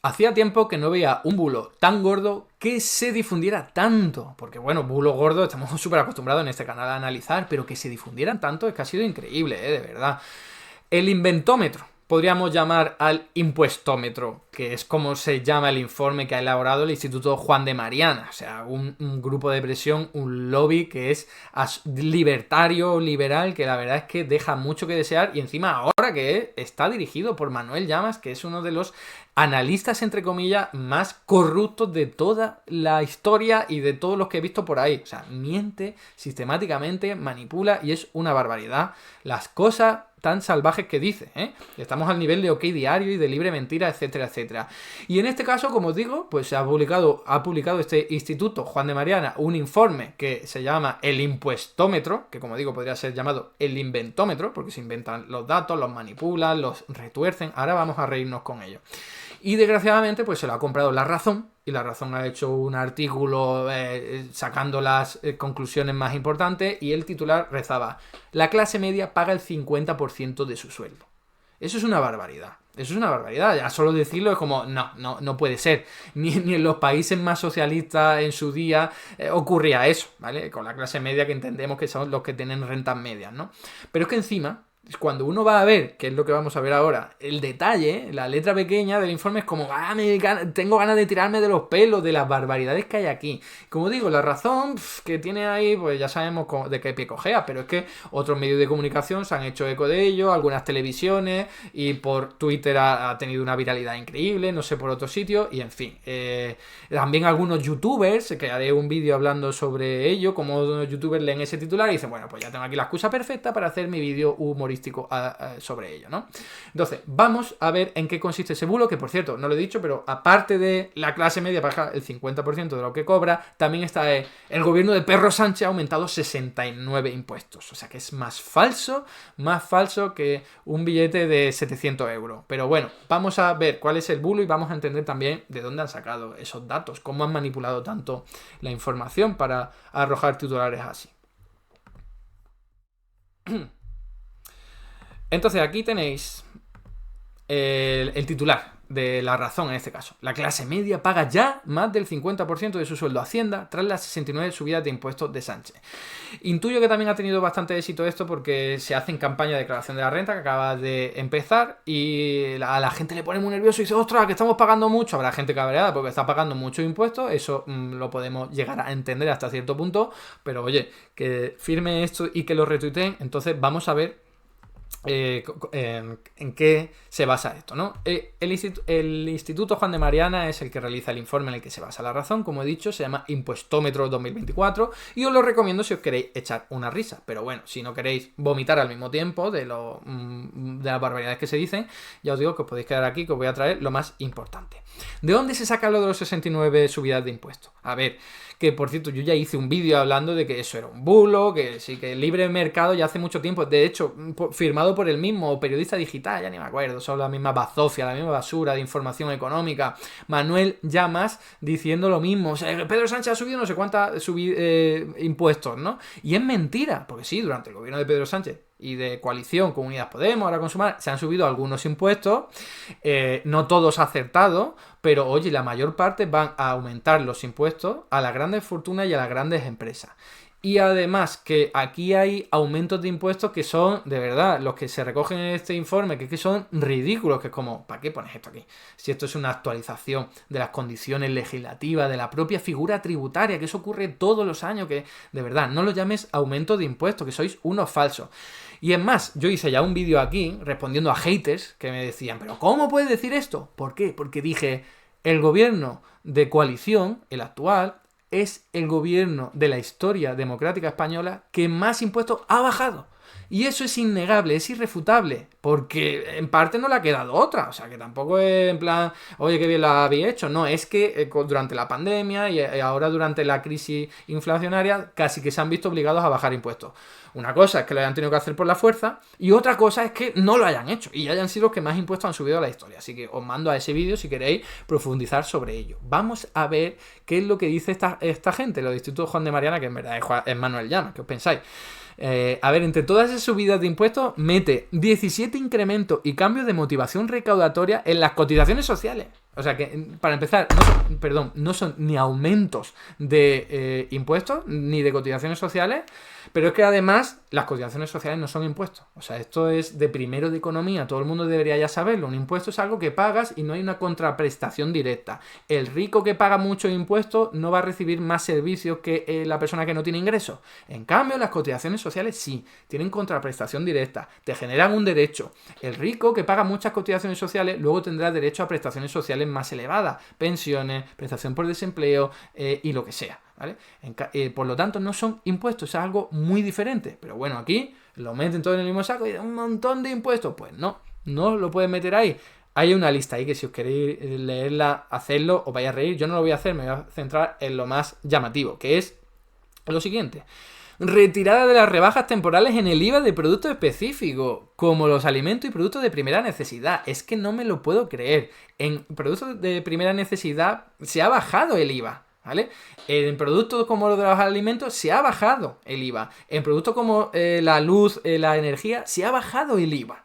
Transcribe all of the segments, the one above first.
Hacía tiempo que no veía un bulo tan gordo que se difundiera tanto. Porque bueno, bulo gordo estamos súper acostumbrados en este canal a analizar, pero que se difundieran tanto es que ha sido increíble, de verdad. El inventómetro. Podríamos llamar al impuestómetro, que es como se llama el informe que ha elaborado el Instituto Juan de Mariana. O sea, un grupo de presión, un lobby que es libertario, liberal, que la verdad es que deja mucho que desear. Y encima ahora que está dirigido por Manuel Llamas, que es uno de los analistas, entre comillas, más corruptos de toda la historia y de todos los que he visto por ahí. O sea, miente sistemáticamente, manipula y es una barbaridad las cosas tan salvajes que dice, Estamos al nivel de OK Diario y de Libre Mentira, etcétera, etcétera. Y en este caso, como os digo, pues se ha publicado este Instituto Juan de Mariana un informe que se llama el impuestómetro, que como digo podría ser llamado el inventómetro, porque se inventan los datos, los manipulan, los retuercen. Ahora vamos a reírnos con ello. Y desgraciadamente pues se lo ha comprado La Razón, y La Razón ha hecho un artículo sacando las conclusiones más importantes, y el titular rezaba: la clase media paga el 50% de su sueldo. Eso es una barbaridad. Eso es una barbaridad. Ya solo decirlo es como, no puede ser. Ni en los países más socialistas en su día ocurría eso, ¿vale? Con la clase media, que entendemos que son los que tienen rentas medias, ¿no? Pero es que encima, cuando uno va a ver, que es lo que vamos a ver ahora, el detalle, la letra pequeña del informe es como, tengo ganas de tirarme de los pelos de las barbaridades que hay aquí. Como digo, La Razón que tiene ahí, pues ya sabemos de qué pie cojea, pero es que otros medios de comunicación se han hecho eco de ello, algunas televisiones, y por Twitter ha tenido una viralidad increíble, no sé por otros sitios, y en fin. También algunos youtubers, que haré un vídeo hablando sobre ello, como los youtubers leen ese titular y dicen, bueno, pues ya tengo aquí la excusa perfecta para hacer mi vídeo humorístico sobre ello, ¿no? Entonces, vamos a ver en qué consiste ese bulo, que por cierto, no lo he dicho, pero aparte de la clase media paga el 50% de lo que cobra, también está el gobierno de Pedro Sánchez ha aumentado 69 impuestos. O sea que es más falso que un billete de 700 euros. Pero bueno, vamos a ver cuál es el bulo y vamos a entender también de dónde han sacado esos datos, cómo han manipulado tanto la información para arrojar titulares así. Entonces aquí tenéis el titular de La Razón en este caso. La clase media paga ya más del 50% de su sueldo a Hacienda tras las 69 subidas de impuestos de Sánchez. Intuyo que también ha tenido bastante éxito esto porque se hace en campaña de declaración de la renta que acaba de empezar y a la gente le pone muy nervioso y dice, ostras, que estamos pagando mucho. Habrá gente cabreada porque está pagando muchos impuestos, eso lo podemos llegar a entender hasta cierto punto, pero oye, que firme esto y que lo retuiteen. Entonces vamos a ver en qué se basa esto, ¿no? El Instituto Juan de Mariana es el que realiza el informe en el que se basa La Razón, como he dicho, se llama Impuestómetro 2024 y os lo recomiendo si os queréis echar una risa, pero bueno, si no queréis vomitar al mismo tiempo de las barbaridades que se dicen, ya os digo que os podéis quedar aquí, que os voy a traer lo más importante. ¿De dónde se saca lo de los 69 subidas de impuestos? A ver, que por cierto yo ya hice un vídeo hablando de que eso era un bulo, que sí, que el libre mercado ya hace mucho tiempo, de hecho firmado por el mismo periodista digital, ya ni me acuerdo, son la misma bazofia, la misma basura de información económica, Manuel Llamas, diciendo lo mismo, o sea, Pedro Sánchez ha subido no sé cuántos impuestos, ¿no? Y es mentira, porque sí, durante el gobierno de Pedro Sánchez y de coalición con Unidas Podemos, ahora con Sumar, se han subido algunos impuestos, no todos acertados, pero oye, la mayor parte van a aumentar los impuestos a las grandes fortunas y a las grandes empresas. Y además que aquí hay aumentos de impuestos que son, de verdad, los que se recogen en este informe, que son ridículos, que es como, ¿para qué pones esto aquí? Si esto es una actualización de las condiciones legislativas, de la propia figura tributaria, que eso ocurre todos los años, que de verdad, no lo llames aumento de impuestos, que sois unos falsos. Y es más, yo hice ya un vídeo aquí respondiendo a haters que me decían, ¿pero cómo puedes decir esto? ¿Por qué? Porque dije, el gobierno de coalición, el actual, es el gobierno de la historia democrática española que más impuestos ha bajado. Y eso es innegable, es irrefutable, porque en parte no le ha quedado otra. O sea, que tampoco es en plan, oye, qué bien lo habéis hecho. No, es que durante la pandemia y ahora durante la crisis inflacionaria casi que se han visto obligados a bajar impuestos. Una cosa es que lo hayan tenido que hacer por la fuerza y otra cosa es que no lo hayan hecho y hayan sido los que más impuestos han subido a la historia. Así que os mando a ese vídeo si queréis profundizar sobre ello. Vamos a ver qué es lo que dice esta gente, los Institutos Juan de Mariana, que en verdad es Manuel Llamas. ¿Qué os pensáis? A ver, entre todas esas subidas de impuestos, mete 17 incrementos y cambios de motivación recaudatoria en las cotizaciones sociales. O sea que, para empezar, no son ni aumentos de impuestos ni de cotizaciones sociales, pero es que además las cotizaciones sociales no son impuestos. O sea, esto es de primero de economía, todo el mundo debería ya saberlo. Un impuesto es algo que pagas y no hay una contraprestación directa. El rico que paga muchos impuestos no va a recibir más servicios que la persona que no tiene ingresos. En cambio, las cotizaciones sociales sí, tienen contraprestación directa, te generan un derecho. El rico que paga muchas cotizaciones sociales luego tendrá derecho a prestaciones sociales más elevadas, pensiones, prestación por desempleo y lo que sea. ¿Vale? Por lo tanto, no son impuestos, es algo muy diferente. Pero bueno, aquí lo meten todo en el mismo saco y un montón de impuestos. Pues no lo pueden meter ahí. Hay una lista ahí que si os queréis leerla, hacedlo, os vais a reír. Yo no lo voy a hacer, me voy a centrar en lo más llamativo, que es lo siguiente. Retirada de las rebajas temporales en el IVA de productos específicos, como los alimentos y productos de primera necesidad. Es que no me lo puedo creer. En productos de primera necesidad se ha bajado el IVA. ¿Vale? En productos como los de los alimentos se ha bajado el IVA. En productos como la luz, la energía, se ha bajado el IVA.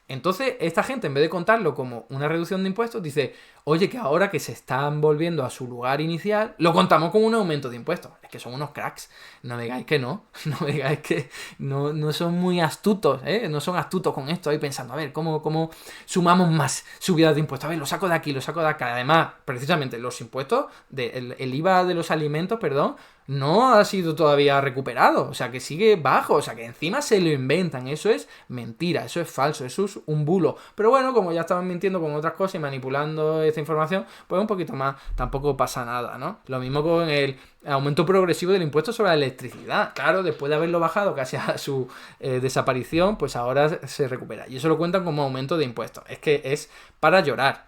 Entonces, esta gente, en vez de contarlo como una reducción de impuestos, dice, oye, que ahora que se están volviendo a su lugar inicial, lo contamos como un aumento de impuestos. Es que son unos cracks. No digáis que no digáis que no son muy astutos, ¿eh? No son astutos con esto, ahí pensando, a ver, ¿cómo sumamos más subidas de impuestos? A ver, lo saco de aquí, lo saco de acá. Además, precisamente, los impuestos, el IVA de los alimentos, perdón, no ha sido todavía recuperado, o sea que sigue bajo, o sea que encima se lo inventan, eso es mentira, eso es falso, eso es un bulo. Pero bueno, como ya estaban mintiendo con otras cosas y manipulando esta información, pues un poquito más tampoco pasa nada, ¿no? Lo mismo con el aumento progresivo del impuesto sobre la electricidad. Claro, después de haberlo bajado casi a su desaparición, pues ahora se recupera. Y eso lo cuentan como aumento de impuestos. Es que es para llorar,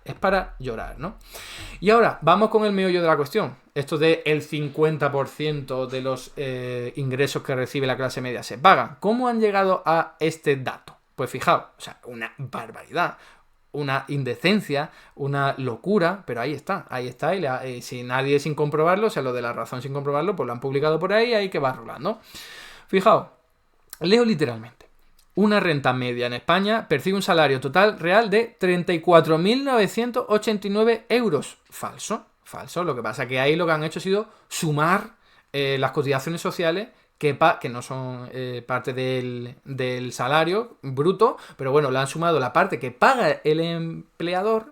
¿no? Y ahora, vamos con el meollo de la cuestión. Esto de el 50% de los ingresos que recibe la clase media se pagan. ¿Cómo han llegado a este dato? Pues fijaos, o sea, una barbaridad, una indecencia, una locura, pero ahí está, y si nadie sin comprobarlo, o sea, lo de La Razón sin comprobarlo, pues lo han publicado por ahí que va rolando. Fijaos, leo literalmente. Una renta media en España percibe un salario total real de 34.989 euros. Falso. Lo que pasa es que ahí lo que han hecho ha sido sumar las cotizaciones sociales que no son parte del salario bruto, pero bueno, le han sumado la parte que paga el empleado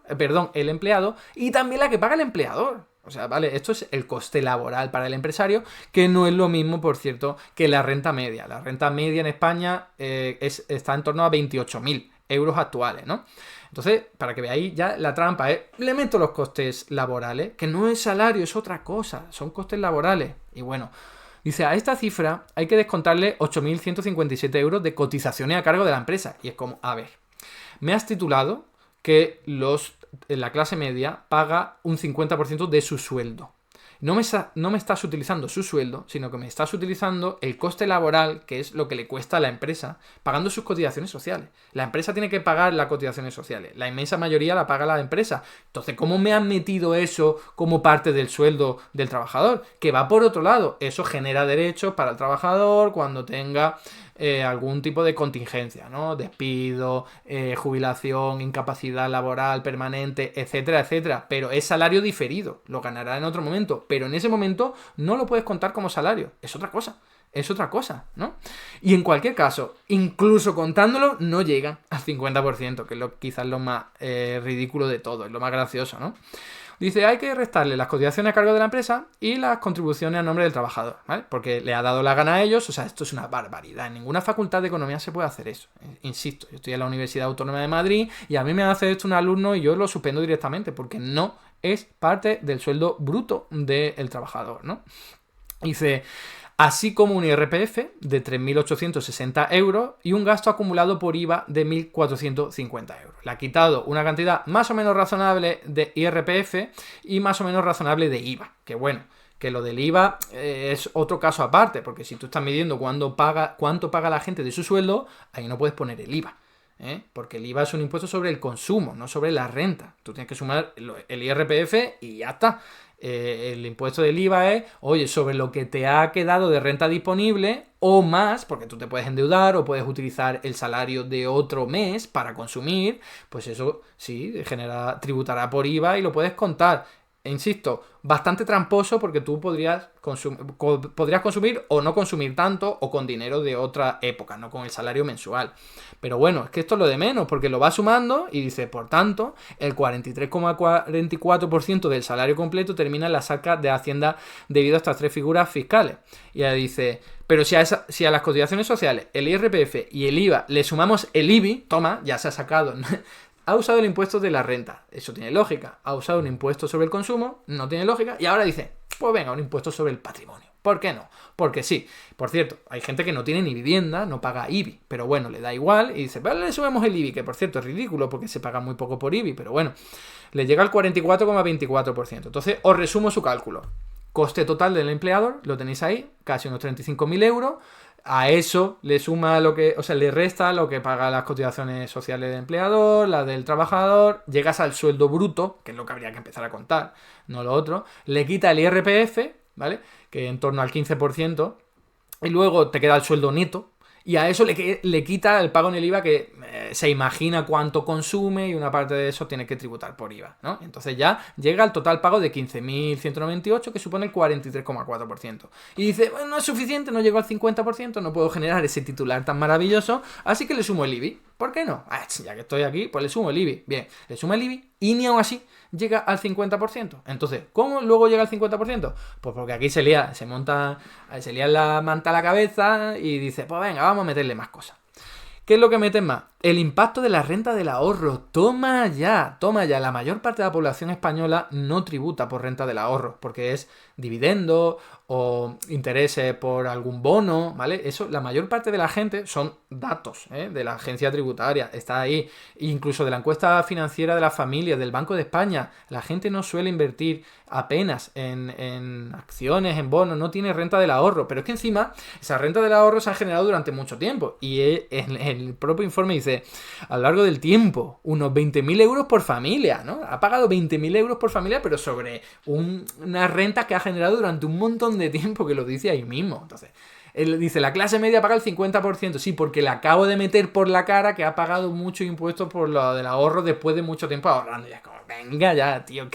y también la que paga el empleador. O sea, vale, esto es el coste laboral para el empresario, que no es lo mismo, por cierto, que la renta media. La renta media en España está en torno a 28.000 euros actuales, ¿no? Entonces, para que veáis ya la trampa, le meto los costes laborales, que no es salario, es otra cosa, son costes laborales. Y bueno, dice, a esta cifra hay que descontarle 8.157 euros de cotizaciones a cargo de la empresa. Y es como, a ver, me has titulado que la clase media paga un 50% de su sueldo. No me estás utilizando su sueldo, sino que me estás utilizando el coste laboral, que es lo que le cuesta a la empresa, pagando sus cotizaciones sociales. La empresa tiene que pagar las cotizaciones sociales. La inmensa mayoría la paga la empresa. Entonces, ¿cómo me han metido eso como parte del sueldo del trabajador? Que va por otro lado. Eso genera derechos para el trabajador cuando tenga algún tipo de contingencia, ¿no? Despido, jubilación, incapacidad laboral permanente, etcétera, etcétera. Pero es salario diferido, lo ganará en otro momento. Pero en ese momento no lo puedes contar como salario, es otra cosa, ¿no? Y en cualquier caso, incluso contándolo, no llegan al 50%, que es quizás lo más ridículo de todo, es lo más gracioso, ¿no? Dice, hay que restarle las cotizaciones a cargo de la empresa y las contribuciones a nombre del trabajador, ¿vale? Porque le ha dado la gana a ellos, o sea, esto es una barbaridad. En ninguna facultad de economía se puede hacer eso. Insisto, yo estoy en la Universidad Autónoma de Madrid y a mí me hace esto un alumno y yo lo suspendo directamente porque no es parte del sueldo bruto del trabajador, ¿no? Dice, así como un IRPF de 3.860 euros y un gasto acumulado por IVA de 1.450 euros. Le ha quitado una cantidad más o menos razonable de IRPF y más o menos razonable de IVA. Que bueno, que lo del IVA es otro caso aparte, porque si tú estás midiendo cuánto paga la gente de su sueldo, ahí no puedes poner el IVA. Porque el IVA es un impuesto sobre el consumo, no sobre la renta. Tú tienes que sumar el IRPF y ya está. El impuesto del IVA es, oye, sobre lo que te ha quedado de renta disponible o más, porque tú te puedes endeudar o puedes utilizar el salario de otro mes para consumir, pues eso sí, tributará por IVA y lo puedes contar. E insisto, bastante tramposo porque tú podrías consumir o no consumir tanto o con dinero de otra época, no con el salario mensual. Pero bueno, es que esto es lo de menos porque lo va sumando y dice, por tanto, el 43,44% del salario completo termina en la saca de Hacienda debido a estas tres figuras fiscales. Y ahora dice, pero si a las cotizaciones sociales, el IRPF y el IVA le sumamos el IBI, toma, ya se ha sacado... Ha usado el impuesto de la renta, eso tiene lógica. Ha usado un impuesto sobre el consumo, no tiene lógica. Y ahora dice, pues venga, un impuesto sobre el patrimonio. ¿Por qué no? Porque sí. Por cierto, hay gente que no tiene ni vivienda, no paga IBI. Pero bueno, le da igual y dice, vale, le sumamos el IBI, que por cierto es ridículo porque se paga muy poco por IBI. Pero bueno, le llega al 44,24%. Entonces, os resumo su cálculo. Coste total del empleador, lo tenéis ahí, casi unos 35.000 euros. A eso le suma le resta lo que paga las cotizaciones sociales del empleador, las del trabajador, llegas al sueldo bruto, que es lo que habría que empezar a contar, no lo otro, le quita el IRPF, ¿vale? Que en torno al 15%, y luego te queda el sueldo neto, y a eso le quita el pago en el IVA que se imagina cuánto consume y una parte de eso tiene que tributar por IVA, ¿no? Entonces ya llega al total pago de 15.198 que supone el 43,4%. Y dice, bueno, no es suficiente, no llego al 50%, no puedo generar ese titular tan maravilloso, así que le sumo el IBI. ¿Por qué no? Ya que estoy aquí, pues le sumo el IBI. Bien, le sumo el IBI y ni aún así llega al 50%. Entonces, ¿cómo luego llega al 50%? Pues porque aquí se lía la manta a la cabeza y dice, pues venga, vamos a meterle más cosas. ¿Qué es lo que meten más? El impacto de la renta del ahorro. Toma ya. La mayor parte de la población española no tributa por renta del ahorro, porque es dividendo o intereses por algún bono, ¿vale? Eso, la mayor parte de la gente son datos, de la agencia tributaria, está ahí. Incluso de la encuesta financiera de las familias, del Banco de España, la gente no suele invertir apenas en acciones, en bonos, no tiene renta del ahorro, pero es que encima esa renta del ahorro se ha generado durante mucho tiempo y el propio informe dice, a lo largo del tiempo, unos 20.000 euros por familia, ¿no? Ha pagado 20.000 euros por familia, pero sobre una renta que ha generado durante un montón de tiempo, que lo dice ahí mismo. Entonces, él dice, la clase media paga el 50%, sí, porque le acabo de meter por la cara que ha pagado muchos impuestos por lo del ahorro después de mucho tiempo ahorrando. Y es como, venga ya, tío,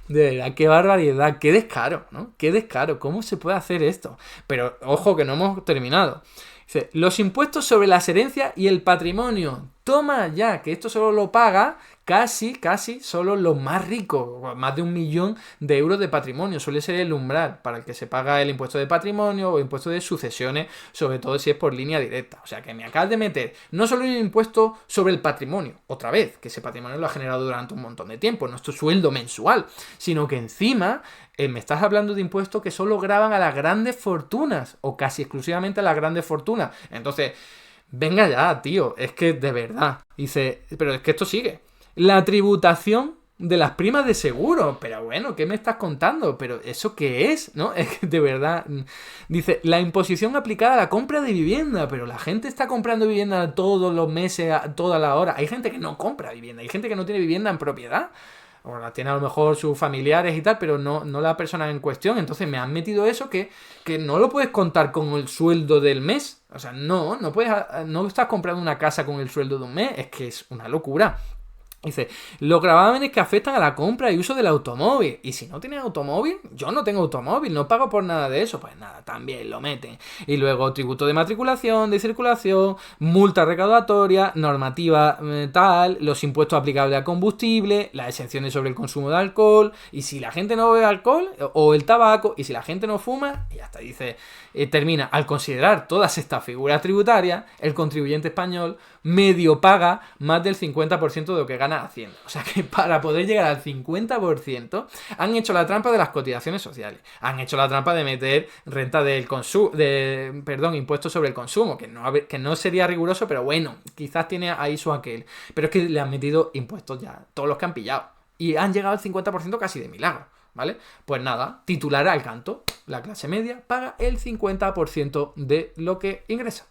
de verdad, qué barbaridad, qué descaro, ¿no? Qué descaro, ¿cómo se puede hacer esto? Pero, ojo, que no hemos terminado. Dice, los impuestos sobre las herencias y el patrimonio. Toma ya, que esto solo lo paga casi solo los más ricos, más de 1 millón de euros de patrimonio. Suele ser el umbral para el que se paga el impuesto de patrimonio o impuesto de sucesiones, sobre todo si es por línea directa. O sea que me acabas de meter no solo un impuesto sobre el patrimonio, otra vez, que ese patrimonio lo ha generado durante un montón de tiempo, no es tu sueldo mensual, sino que encima me estás hablando de impuestos que solo gravan a las grandes fortunas o casi exclusivamente a las grandes fortunas. Entonces, venga ya, tío, es que de verdad. Dice, pero es que esto sigue. La tributación de las primas de seguro. Pero bueno, ¿qué me estás contando? ¿Pero eso qué es? ¿No? Es que de verdad. Dice, la imposición aplicada a la compra de vivienda. Pero la gente está comprando vivienda todos los meses, a toda la hora. Hay gente que no compra vivienda. Hay gente que no tiene vivienda en propiedad. O la tiene a lo mejor sus familiares y tal, pero no la persona en cuestión. Entonces me han metido eso que no lo puedes contar con el sueldo del mes. O sea, no estás comprando una casa con el sueldo de un mes. Es que es una locura. Dice, los gravámenes que afectan a la compra y uso del automóvil. Y si no tienes automóvil, yo no tengo automóvil, no pago por nada de eso. Pues nada, también lo meten. Y luego tributo de matriculación, de circulación, multa recaudatoria, normativa tal, los impuestos aplicables a combustible, las exenciones sobre el consumo de alcohol. Y si la gente no bebe alcohol o el tabaco, y si la gente no fuma, y hasta dice, termina, al considerar todas estas figuras tributarias, el contribuyente español medio paga más del 50% de lo que gana Hacienda. O sea que para poder llegar al 50% han hecho la trampa de las cotizaciones sociales. Han hecho la trampa de meter renta del consumo, impuestos sobre el consumo, que no sería riguroso, pero bueno, quizás tiene ahí su aquel. Pero es que le han metido impuestos ya, todos los que han pillado. Y han llegado al 50% casi de milagro, ¿vale? Pues nada, titular al canto. La clase media paga el 50% de lo que ingresa.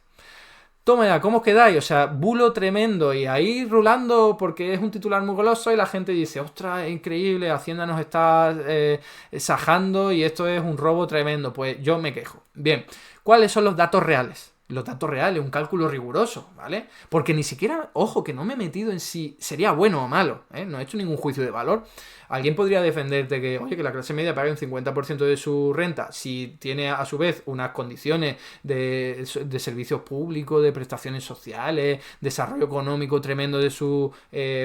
Toma ya, ¿cómo os quedáis? O sea, bulo tremendo y ahí rulando porque es un titular muy goloso y la gente dice, ostras, es increíble, Hacienda nos está sajando y esto es un robo tremendo. Pues yo me quejo. Bien, ¿cuáles son los datos reales? Los datos reales, un cálculo riguroso, ¿vale? Porque ni siquiera, ojo, que no me he metido en si sería bueno o malo, ¿eh? No he hecho ningún juicio de valor. Alguien podría defenderte que, oye, que la clase media pague un 50% de su renta si tiene a su vez unas condiciones de servicios públicos, de prestaciones sociales, desarrollo económico tremendo de su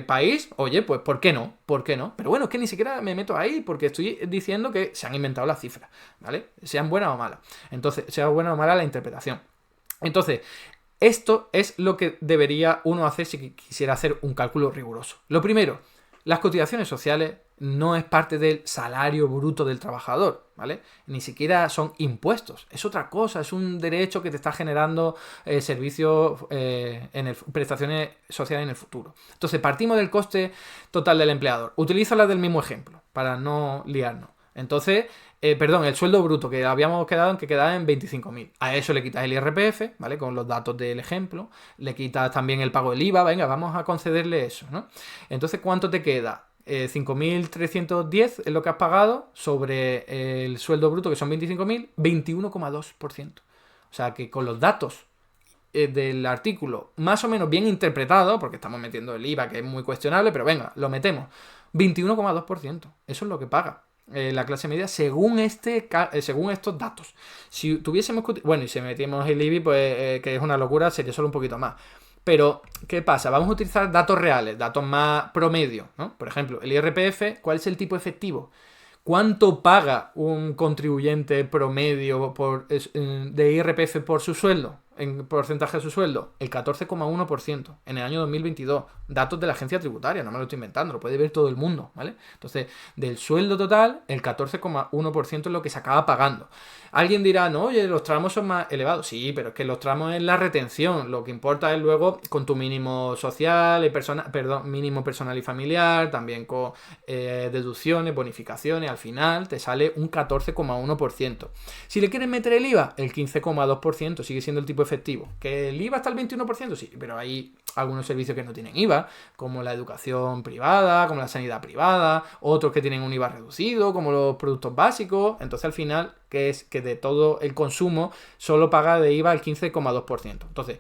país. Oye, pues ¿por qué no? ¿Por qué no? Pero bueno, es que ni siquiera me meto ahí porque estoy diciendo que se han inventado las cifras, ¿vale? Sean buenas o malas. Entonces, sea buena o mala la interpretación. Entonces, esto es lo que debería uno hacer si quisiera hacer un cálculo riguroso. Lo primero, las cotizaciones sociales no es parte del salario bruto del trabajador, ¿vale? Ni siquiera son impuestos, es otra cosa, es un derecho que te está generando servicios, prestaciones sociales en el futuro. Entonces, partimos del coste total del empleador. Utilizo la del mismo ejemplo, para no liarnos. Entonces, el sueldo bruto, que habíamos quedado en que quedaba en 25.000. A eso le quitas el IRPF, ¿vale? Con los datos del ejemplo. Le quitas también el pago del IVA. Venga, vamos a concederle eso, ¿no? Entonces, ¿cuánto te queda? 5.310 es lo que has pagado sobre el sueldo bruto, que son 25.000, 21,2%. O sea, que con los datos del artículo más o menos bien interpretado, porque estamos metiendo el IVA, que es muy cuestionable, pero venga, lo metemos. 21,2%. Eso es lo que paga la clase media según estos datos. Si tuviésemos, bueno, y si metiéramos el IBI, pues que es una locura, sería solo un poquito más. Pero, ¿qué pasa? Vamos a utilizar datos reales, datos más promedio, ¿no? Por ejemplo, el IRPF, ¿cuál es el tipo efectivo? ¿Cuánto paga un contribuyente promedio de IRPF por su sueldo? En porcentaje de su sueldo, el 14,1% en el año 2022. Datos de la agencia tributaria, no me lo estoy inventando, lo puede ver todo el mundo, ¿vale? Entonces, del sueldo total, el 14,1% es lo que se acaba pagando. Alguien dirá, no, oye, los tramos son más elevados. Sí, pero es que los tramos es la retención. Lo que importa es luego con tu mínimo social, mínimo personal y familiar, también con deducciones, bonificaciones, al final te sale un 14,1%. Si le quieres meter el IVA, el 15,2%, sigue siendo el tipo efectivo. ¿Que el IVA está al 21%? Sí, pero hay algunos servicios que no tienen IVA, como la educación privada, como la sanidad privada, otros que tienen un IVA reducido, como los productos básicos. Entonces, al final, que es que de todo el consumo solo paga de IVA el 15,2%. Entonces,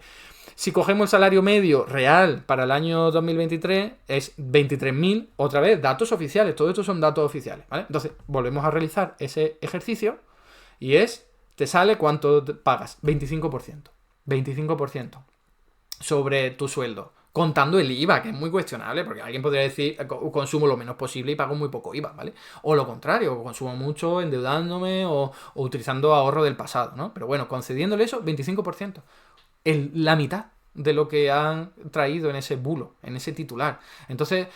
si cogemos el salario medio real para el año 2023, es 23.000, otra vez, datos oficiales. Todo esto son datos oficiales, ¿vale? Entonces, volvemos a realizar ese ejercicio y te sale cuánto pagas, 25%. 25% sobre tu sueldo, contando el IVA, que es muy cuestionable, porque alguien podría decir, consumo lo menos posible y pago muy poco IVA, ¿vale? O lo contrario, consumo mucho endeudándome o utilizando ahorro del pasado, ¿no? Pero bueno, concediéndole eso, 25%. La mitad de lo que han traído en ese bulo, en ese titular. Entonces,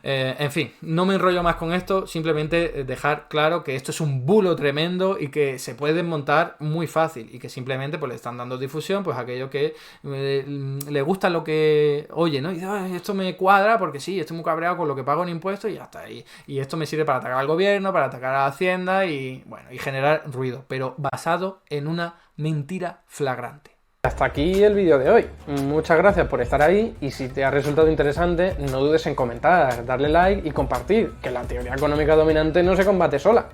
en fin, no me enrollo más con esto, simplemente dejar claro que esto es un bulo tremendo y que se puede desmontar muy fácil y que simplemente pues le están dando difusión pues a aquellos que le gusta lo que oye, ¿no? Y dice, esto me cuadra porque sí, estoy muy cabreado con lo que pago en impuestos y ya está ahí. Y esto me sirve para atacar al gobierno, para atacar a Hacienda y, bueno, y generar ruido, pero basado en una mentira flagrante. Hasta aquí el vídeo de hoy. Muchas gracias por estar ahí y si te ha resultado interesante, no dudes en comentar, darle like y compartir, que la teoría económica dominante no se combate sola.